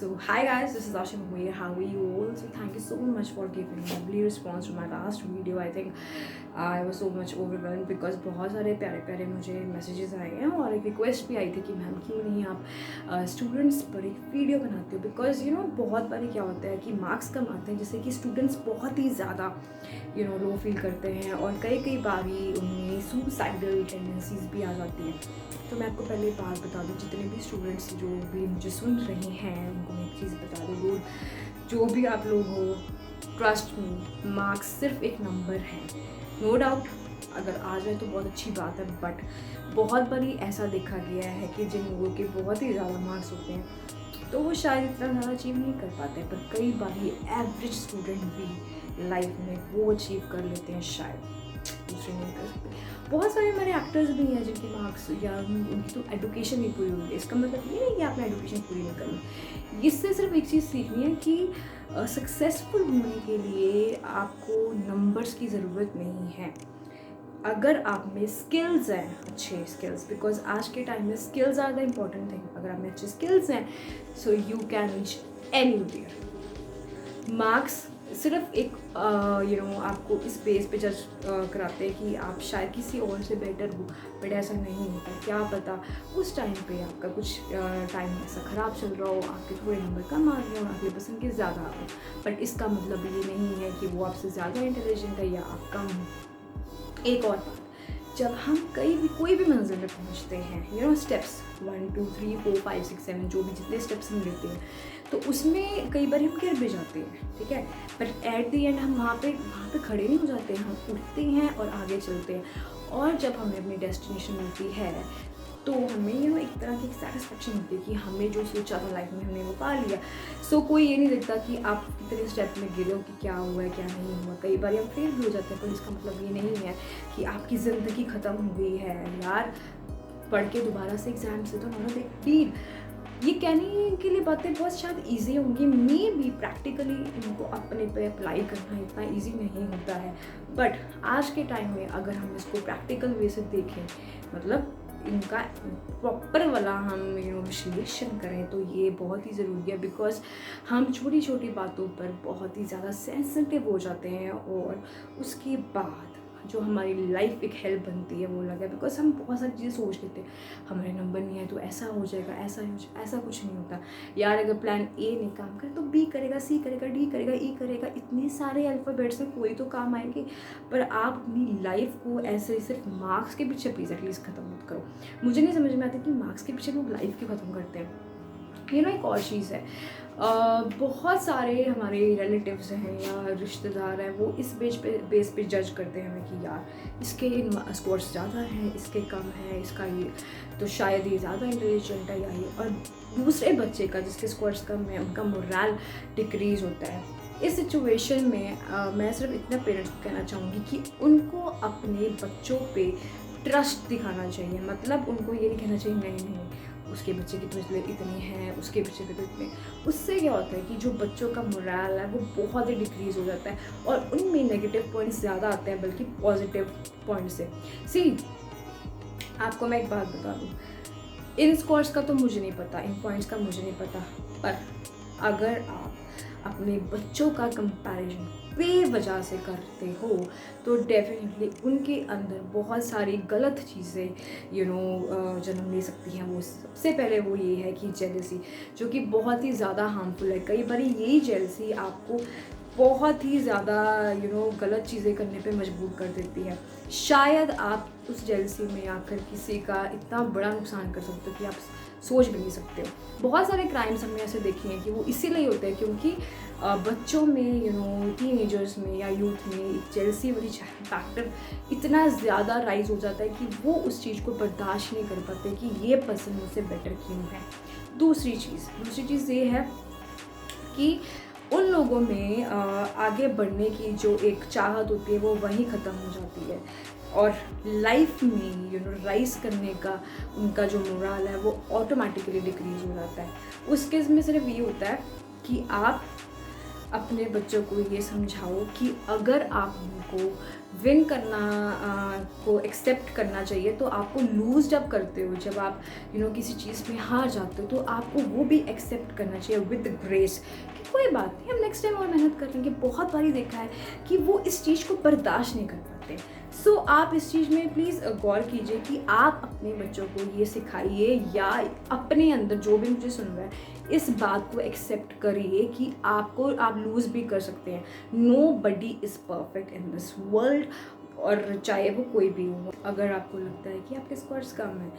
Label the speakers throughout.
Speaker 1: So hi guys, this is Asha Muir. How are you all? So thank you so much for giving a lovely response to my last video. I think I was so much overwhelmed because बहुत सारे प्यारे प्यारे मुझे messages आए हैं और एक request भी आई थी कि मैम क्यों नहीं आप स्टूडेंट्स पर एक वीडियो बनाते हो, बिकॉज बहुत बार क्या होता है कि मार्क्स कम आते हैं जिससे कि स्टूडेंट्स बहुत ही ज़्यादा लो फील करते हैं और कई बार उनमें सुसाइडल टेंडेंसीज भी आ जाती हैं। तो मैं आपको पहले बात बता दूँ, जितने भी स्टूडेंट्स जो भी मुझे सुन रहे हैं उनको मैं एक चीज़ बता दूँ, जो भी आप लोग हो, ट्रस्ट मी, मार्क्स सिर्फ एक नंबर है। नो डाउट अगर आ जाए तो बहुत अच्छी बात है, बट बहुत बारी ऐसा देखा गया है कि जिन लोगों के बहुत ही ज़्यादा मार्क्स होते हैं तो वो शायद इतना ज़्यादा अचीव नहीं कर पाते, पर कई बार एवरेज स्टूडेंट भी लाइफ में वो अचीव कर लेते हैं, शायद दूसरे नहीं कर सकते। बहुत सारे हमारे एक्टर्स भी हैं जिनके मार्क्स या उनकी तो एडुकेशन नहीं पूरी हुई है। इसका मतलब ये नहीं कि आपने एडुकेशन पूरी नहीं करनी। इससे सिर्फ एक चीज़ सीखनी है कि सक्सेसफुल होने के लिए आपको नंबर्स की ज़रूरत नहीं है। अगर आप में स्किल्स हैं, अच्छे स्किल्स, बिकॉज आज के टाइम में skills are the important thing. अगर आप में अच्छे स्किल्स हैं so you can reach anywhere. Marks सिर्फ एक आपको इस बेस पे जज कराते हैं कि आप शायद किसी और से बेटर हो, बट ऐसा नहीं होता। क्या पता उस टाइम पे आपका कुछ टाइम ऐसा ख़राब चल रहा हो, आपके थोड़े नंबर कम आ गए और आपके पसंद के ज़्यादा आ गए, बट इसका मतलब ये नहीं है कि वो आपसे ज़्यादा इंटेलिजेंट है या आप कम हो। एक और बात, जब हम कोई भी मंजिल में पहुंचते हैं, स्टेप्स 1 2 3 4 5 6 7 जो भी जितने स्टेप्स हम लेते हैं, तो उसमें कई बार हम गिर भी जाते हैं, ठीक है, बट एट दी एंड हम वहाँ पे खड़े नहीं हो जाते हैं, हम उठते हैं और आगे चलते हैं। और जब हमें अपनी डेस्टिनेशन मिलती है तो हमें एक तरह की सेटिस्फेक्शन होती है कि हमें जो सोचा था लाइफ में हमने वो पा लिया। सो कोई ये नहीं देखता कि आप कितने स्टेप में गिरे हो, कि क्या हुआ है क्या नहीं हुआ। कई बार हम फेल भी हो जाते हैं, पर इसका मतलब ये नहीं है कि आपकी ज़िंदगी ख़त्म हो गई है। यार, पढ़ के दोबारा से एग्जाम से तो नॉट बिग डील। ये कहने के लिए बातें बहुत शायद ईजी होंगी, मे भी प्रैक्टिकली इनको अपने पे अप्लाई करना इतना ईजी नहीं होता है, बट आज के टाइम में अगर हम इसको प्रैक्टिकल वे से देखें, मतलब इनका प्रॉपर वाला हम विश्लेषण करें, तो ये बहुत ही ज़रूरी है। बिकॉज हम छोटी छोटी बातों पर बहुत ही ज़्यादा सेंसिटिव हो जाते हैं और उसके बाद जो हमारी लाइफ एक हेल्प बनती है वो लगा, बिकॉज हम बहुत सारी चीज़ें सोच लेते हैं, हमारे नंबर नहीं आए तो ऐसा हो जाएगा, ऐसा हो जाएगा। ऐसा कुछ नहीं होता यार। अगर प्लान ए नहीं काम करे तो बी करेगा, सी करेगा, डी करेगा, ई करेगा। इतने सारे अल्फ़ाबेट्स में कोई तो काम आएंगे, पर आप अपनी लाइफ को ऐसे सिर्फ मार्क्स के पीछे प्लीज़ एटलीस्ट ख़त्म मत करो। मुझे नहीं समझ में आता कि मार्क्स के पीछे लोग लाइफ क्यों ख़त्म करते हैं। एक और चीज़ है, बहुत सारे हमारे रिलेटिव्स हैं या रिश्तेदार हैं, वो इस बेस पे जज करते हैं हमें कि यार इसके स्कोर्स ज़्यादा हैं, इसके कम है, इसका ये तो शायद ये ज़्यादा इंटेलिजेंट है या ये, और दूसरे बच्चे का जिसके स्कोर्स कम है उनका मोरल डिक्रीज़ होता है। इस सिचुएशन में मैं सिर्फ इतना पेरेंट्स को कहना चाहूँगी कि उनको अपने बच्चों पे ट्रस्ट दिखाना चाहिए। मतलब उनको ये नहीं कहना चाहिए नहीं उसके बच्चे की तो इसलिए इतनी है, उसके बच्चे के तो इतने। उससे क्या होता है कि जो बच्चों का मोरल है वो बहुत ही डिक्रीज़ हो जाता है और उनमें नेगेटिव पॉइंट्स ज़्यादा आते हैं बल्कि पॉजिटिव पॉइंट से। सी, आपको मैं एक बात बता दूँ, इन स्कोर्स का तो मुझे नहीं पता, इन पॉइंट्स का मुझे नहीं पता, पर अगर आप अपने बच्चों का कंपैरिजन बेवजह से करते हो तो डेफिनेटली उनके अंदर बहुत सारी गलत चीज़ें जन्म ले सकती हैं। वो सबसे पहले वो ये है कि जेलसी, जो कि बहुत ही ज़्यादा हार्मफुल है। कई बार यही जेलसी आपको बहुत ही ज़्यादा गलत चीज़ें करने पे मजबूर कर देती है। शायद आप उस जेलसी में आकर किसी का इतना बड़ा नुकसान कर सकते हो कि आप सोच भी नहीं सकते हो। बहुत सारे क्राइम्स हमने ऐसे देखे हैं कि वो इसीलिए होते हैं क्योंकि बच्चों में टीनेजर्स में या यूथ में जेलसी वाली फैक्टर इतना ज़्यादा राइज हो जाता है कि वो उस चीज़ को बर्दाश्त नहीं कर पाते कि ये पर्सन मुझसे बेटर क्यों है। दूसरी चीज़ ये है कि उन लोगों में आगे बढ़ने की जो एक चाहत होती है वो वहीं ख़त्म हो जाती है और लाइफ में राइज करने का उनका जो मोरल है वो ऑटोमेटिकली डिक्रीज़ हो जाता है। उस केस में सिर्फ ये होता है कि आप अपने बच्चों को ये समझाओ कि अगर आप उनको विन करना को एक्सेप्ट करना चाहिए, तो आपको लूज़ जब करते हो, जब आप किसी चीज़ में हार जाते हो, तो आपको वो भी एक्सेप्ट करना चाहिए विद ग्रेस कि कोई बात नहीं, हम नेक्स्ट टाइम और मेहनत करेंगे। बहुत बारी देखा है कि वो इस चीज़ को बर्दाश्त नहीं कर पाते। सो आप इस चीज़ में प्लीज़ गौर कीजिए कि आप अपने बच्चों को ये सिखाइए, या अपने अंदर जो भी मुझे सुन रहा है इस बात को एक्सेप्ट करिए कि आप लूज़ भी कर सकते हैं। Nobody is perfect in this world, और चाहे वो कोई भी हो। अगर आपको लगता है कि आपके स्कोर्स कम है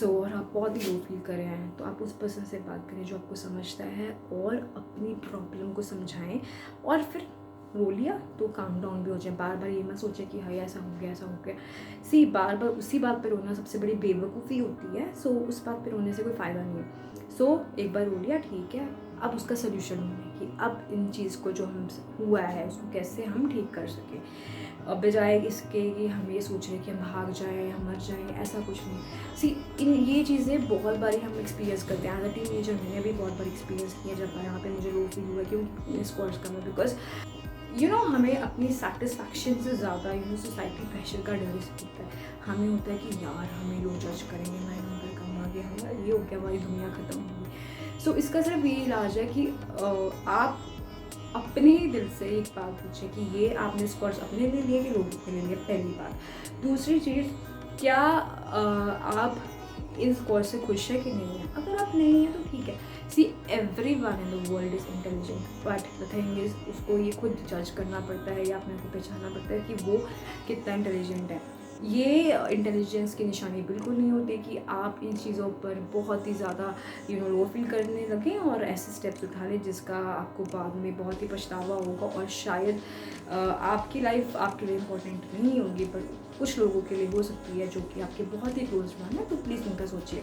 Speaker 1: और आप बहुत ही लो फील कर रहे हैं, तो आप उस पर्सन से बात करें जो आपको समझता है, और अपनी प्रॉब्लम को समझाएं, और फिर रो लिया तो काम डाउन भी हो जाए। बार बार ये मत सोचे कि हाय ऐसा हो गया ऐसा हो गया। बार बार उसी बात पे रोना सबसे बड़ी बेवकूफ़ी होती है। उस बात पे रोने से कोई फ़ायदा नहीं है। एक बार रो लिया, ठीक है, अब उसका सोल्यूशन ढूंढें कि अब इन चीज़ को जो हम हुआ है उसको कैसे हम ठीक कर सकें। अब बजाय इसके कि हम ये सोच रहे हैं कि हम भाग जाएं, हम मर जाएं, ऐसा कुछ नहीं। ये चीज़ें बहुत बारी हम एक्सपीरियंस करते हैं। एज अ टीनेजर मैंने भी बहुत बारी एक्सपीरियंस किया, जब यहाँ पे मुझे लो फील हुआ क्योंकि स्कोर्स कम है। बिकॉज हमें अपनी सेटिस्फैक्शन से ज़्यादा सोसाइटी प्रेशर का डर होता है। हमें होता है कि यार हमें लोग जज करेंगे, हमारे नंबर कम आ गया, हमारा ये हो गया, हमारी दुनिया ख़त्म हो गई। इसका सिर्फ ये इलाज है कि आप अपने दिल से एक बात पूछे कि ये आपने स्कोर्स अपने लिए लिए कि लोगों के लिए लिए, पहली बात। दूसरी चीज़, क्या आप इन स्कोर से खुश है कि नहीं है? अगर आप नहीं है तो ठीक है। Everyone in the world is intelligent, but the thing is उसको ये खुद जज करना पड़ता है या अपने को पहचानना पड़ता है कि वो कितना इंटेलिजेंट है। ये इंटेलिजेंस की निशानी बिल्कुल नहीं होती कि आप इन चीज़ों पर बहुत ही ज़्यादा लो फील करने लगें और ऐसे स्टेप्स उठा लें जिसका आपको बाद में बहुत ही पछतावा होगा, और शायद आपकी लाइफ आपके लिए इम्पोर्टेंट नहीं होगी, पर कुछ लोगों के लिए हो सकती है जो कि आपके बहुत ही क्लोज वन है। तो प्लीज़ उनका सोचिए।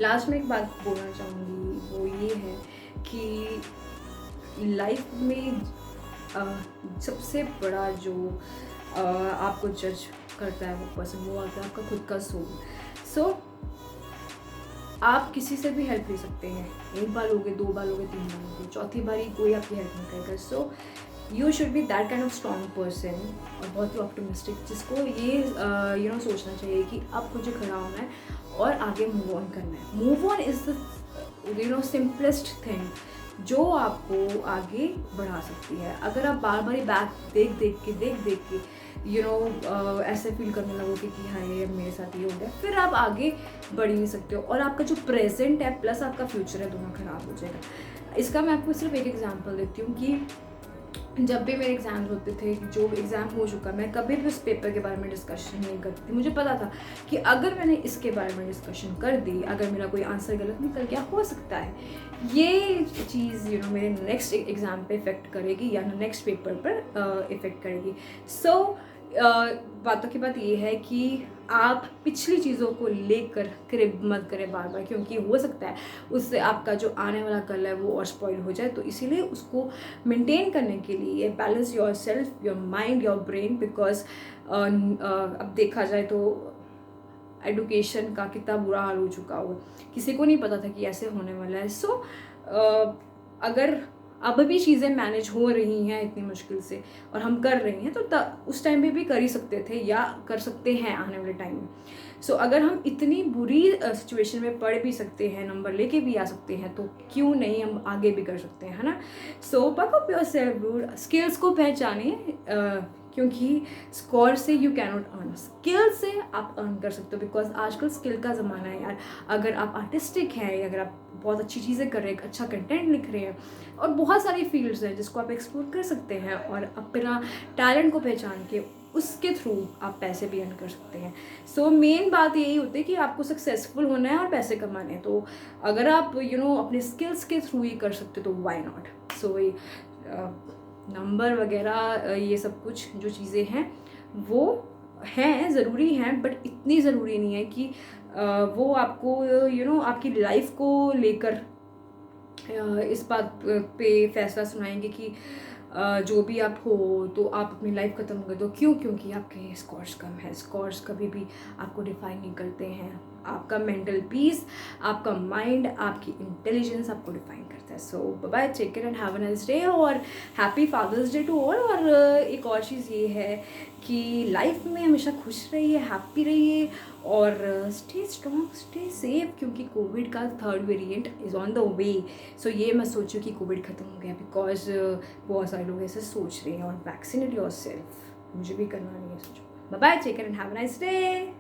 Speaker 1: लास्ट में एक बात बोलना चाहूँगी, वो ये है कि लाइफ में सबसे बड़ा जो आपको जज करता है वो पर्सन, वो आता है आपका खुद का सोल। आप किसी से भी हेल्प ले सकते हैं। एक बार लोगे, दो बार लोगे, तीन बार लोगे, चौथी बारी कोई आपकी हेल्प नहीं करेगा। You should be that kind of strong person, और बहुत ही ऑप्टिमिस्टिक, जिसको ये सोचना चाहिए कि अब मुझे खड़ा होना है और आगे मूव ऑन करना है। Move on is the simplest thing जो आपको आगे बढ़ा सकती है। अगर आप बार बार बैक देख के ऐसे फील करने लगोगे कि हाँ ये मेरे साथ ये हो गया, फिर आप आगे बढ़ ही नहीं सकते हो, और आपका जो प्रेजेंट है प्लस आपका फ्यूचर है दोनों खराब हो जाएगा। इसका मैं आपको सिर्फ एक एग्जांपल देती हूँ कि जब भी मेरे एग्ज़ाम्स होते थे, जो एग्ज़ाम हो चुका, मैं कभी भी उस पेपर के बारे में डिस्कशन नहीं करती थी। मुझे पता था कि अगर मैंने इसके बारे में डिस्कशन कर दी, अगर मेरा कोई आंसर गलत निकल गया, हो सकता है ये चीज़ मेरे नेक्स्ट एग्ज़ाम पे इफ़ेक्ट करेगी या नेक्स्ट पेपर पर इफ़ेक्ट करेगी। बातों की बात ये है कि आप पिछली चीज़ों को लेकर क्रिब मत करें बार बार, क्योंकि हो सकता है उससे आपका जो आने वाला कल है वो और स्पॉइल हो जाए। तो इसीलिए उसको मेंटेन करने के लिए balance your self, your mind, your brain, because अब देखा जाए तो एडुकेशन का कितना बुरा हाल हो चुका हो, किसी को नहीं पता था कि ऐसे होने वाला है। अगर अब भी चीज़ें मैनेज हो रही हैं इतनी मुश्किल से और हम कर रहे हैं, तो उस टाइम पे भी कर ही सकते थे या कर सकते हैं आने वाले टाइम में। अगर हम इतनी बुरी सिचुएशन में पढ़ भी सकते हैं, नंबर लेके भी आ सकते हैं, तो क्यों नहीं हम आगे भी कर सकते हैं, है ना। Buck up yourself dude, skills को पहचाने, क्योंकि स्कोर से you can not earn, skill से आप अर्न कर सकते हो। बिकॉज आजकल स्किल का ज़माना है यार। अगर आप आर्टिस्टिक हैं, अगर आप बहुत अच्छी चीज़ें कर रहे हैं, अच्छा कंटेंट लिख रहे हैं, और बहुत सारी फील्ड्स हैं जिसको आप एक्सप्लोर कर सकते हैं, और अपना टैलेंट को पहचान के उसके थ्रू आप पैसे भी अर्न कर सकते हैं। मेन बात यही होती है कि आपको सक्सेसफुल होना है और पैसे कमाने हैं। तो अगर आप अपने स्किल्स के थ्रू ही कर सकते हो तो वाई नॉट। नंबर वगैरह ये सब कुछ जो चीज़ें हैं वो हैं, ज़रूरी हैं, बट इतनी ज़रूरी नहीं है कि वो आपको आपकी लाइफ को लेकर इस बात पे फैसला सुनाएंगे कि जो भी आप हो तो आप अपनी लाइफ ख़त्म कर दो। क्योंकि आपके स्कोर्स कम है। स्कोर्स कभी भी आपको डिफाइन नहीं करते हैं। आपका मेंटल पीस, आपका माइंड, आपकी इंटेलिजेंस आपको डिफाइन करता है। So bye, take care and have a nice day और happy father's day to all. और एक और चीज़ ये है कि लाइफ में हमेशा खुश रहिए, हैप्पी रहिए और स्टे स्ट्रॉन्ग, स्टे सेफ, क्योंकि कोविड का third variant is on the way. So ये मत सोचो कि कोविड ख़त्म हो गया, बिकॉज बहुत सारे लोग ऐसे सोच रहे हैं। और वैक्सीनेट योरसेल्फ, मुझे भी करना नहीं है, सोचो। Bye, take care and have a nice day.